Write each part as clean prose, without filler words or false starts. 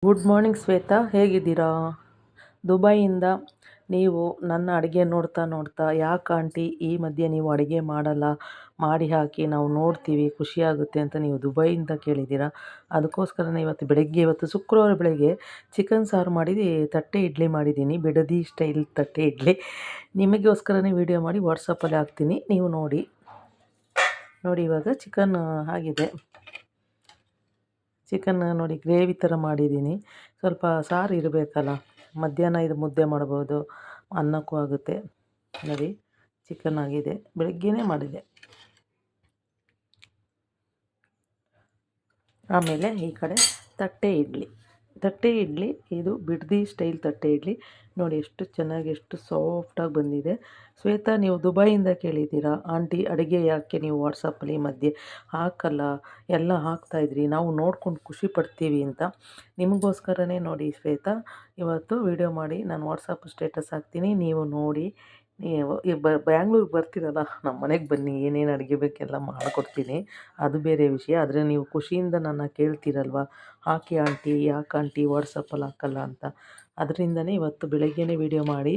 Good morning Shweta, ಹೇಗಿದ್ದೀರಾ? ದುಬೈಯಿಂದ ನೀವು ನನ್ನ ಅಡುಗೆ ನೋಡ್ತಾ ನೋಡ್ತಾ ಯಾಕೆ ಆಂಟಿ ಈ ಮಧ್ಯೆ ನೀವು ಅಡುಗೆ ಮಾಡಲ್ಲ, ಮಾಡಿ ಹಾಕಿ ನಾವು ನೋಡ್ತೀವಿ ಖುಷಿಯಾಗುತ್ತೆ ಅಂತ ನೀವು ದುಬೈಯಿಂದ ಕೇಳಿದ್ದೀರಾ. ಅದಕ್ಕೋಸ್ಕರನೇ ಇವತ್ತು ಶುಕ್ರವಾರ ಬೆಳಗ್ಗೆ ಚಿಕನ್ ಸಾರು ಮಾಡಿ ತಟ್ಟೆ ಇಡ್ಲಿ ಮಾಡಿದ್ದೀನಿ, ಬಿಡದಿ ಸ್ಟೈಲ್ ತಟ್ಟೆ ಇಡ್ಲಿ. ನಿಮಗೋಸ್ಕರನೇ ವಿಡಿಯೋ ಮಾಡಿ ವಾಟ್ಸಪ್ಪಲ್ಲಿ ಹಾಕ್ತೀನಿ, ನೀವು ನೋಡಿ. ಇವಾಗ ಚಿಕನ್ ಆಗಿದೆ. ಚಿಕನ್ ನೋಡಿ ಗ್ರೇವಿ ಥರ ಮಾಡಿದ್ದೀನಿ. ಸ್ವಲ್ಪ ಸಾರು ಇರಬೇಕಲ್ಲ, ಮಧ್ಯಾಹ್ನ ಇದು ಮುದ್ದೆ ಮಾಡ್ಬೋದು, ಅನ್ನಕ್ಕೂ ಆಗುತ್ತೆ. ನೋಡಿ ಚಿಕನ್ ಆಗಿದೆ, ಬೆಳಗ್ಗೆನೇ ಮಾಡಿದೆ. ಆಮೇಲೆ ಈ ಕಡೆ ತಟ್ಟೆ ಇಡ್ಲಿ ಇದು ಬಿಡದಿ ಸ್ಟೈಲ್ ತಟ್ಟೆ ಇಡ್ಲಿ. ನೋಡಿ ಎಷ್ಟು ಚೆನ್ನಾಗಿ, ಎಷ್ಟು ಸಾಫ್ಟಾಗಿ ಬಂದಿದೆ. ಶ್ವೇತಾ, ನೀವು ದುಬೈಯಿಂದ ಕೇಳಿದ್ದೀರಾ ಆಂಟಿ ಅಡುಗೆ ಯಾಕೆ ನೀವು ವಾಟ್ಸಪ್ಪಲ್ಲಿ ಮಧ್ಯೆ ಹಾಕಲ್ಲ, ಎಲ್ಲ ಹಾಕ್ತಾಯಿದ್ರಿ, ನಾವು ನೋಡ್ಕೊಂಡು ಖುಷಿ ಪಡ್ತೀವಿ ಅಂತ. ನಿಮಗೋಸ್ಕರನೇ ನೋಡಿ ಶ್ವೇತಾ, ಇವತ್ತು ವಿಡಿಯೋ ಮಾಡಿ ನಾನು ವಾಟ್ಸಪ್ ಸ್ಟೇಟಸ್ ಹಾಕ್ತೀನಿ, ನೀವು ನೋಡಿ. ನೀವು ಬ್ಯಾಂಗ್ಳೂರಿಗೆ ಬರ್ತೀರಲ್ಲ, ನಮ್ಮ ಮನೆಗೆ ಬನ್ನಿ, ಏನೇನು ಅಡುಗೆ ಬೇಕೆಲ್ಲ ಮಾಡಿಕೊಡ್ತೀನಿ, ಅದು ಬೇರೆ ವಿಷಯ. ಆದರೆ ನೀವು ಖುಷಿಯಿಂದ ನನ್ನ ಕೇಳ್ತೀರಲ್ವ, ಹಾಕಿ ಆಂಟಿ, ಯಾಕೆ ಆಂಟಿ ವಾಟ್ಸಪ್ಪಲ್ಲಿ ಹಾಕಲ್ಲ ಅಂತ. ಅದರಿಂದನೇ ಇವತ್ತು ಬೆಳಗ್ಗೆನೇ ವಿಡಿಯೋ ಮಾಡಿ,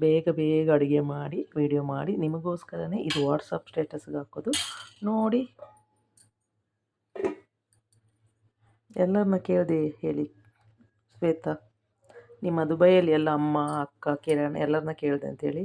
ಬೇಗ ಅಡುಗೆ ಮಾಡಿ ವಿಡಿಯೋ ಮಾಡಿ ನಿಮಗೋಸ್ಕರನೇ ಇದು ವಾಟ್ಸಪ್ ಸ್ಟೇಟಸ್ಗೆ ಹಾಕೋದು. ನೋಡಿ, ಎಲ್ಲರನ್ನ ಕೇಳಿದೆ ಹೇಳಿ ಶ್ವೇತಾ, ನಿಮ್ಮ ದುಬೈಯಲ್ಲಿ ಎಲ್ಲ ಅಮ್ಮ, ಅಕ್ಕ, ಕಿರಣ್ ಎಲ್ಲರನ್ನ ಕೇಳಿದೆ ಅಂತೇಳಿ.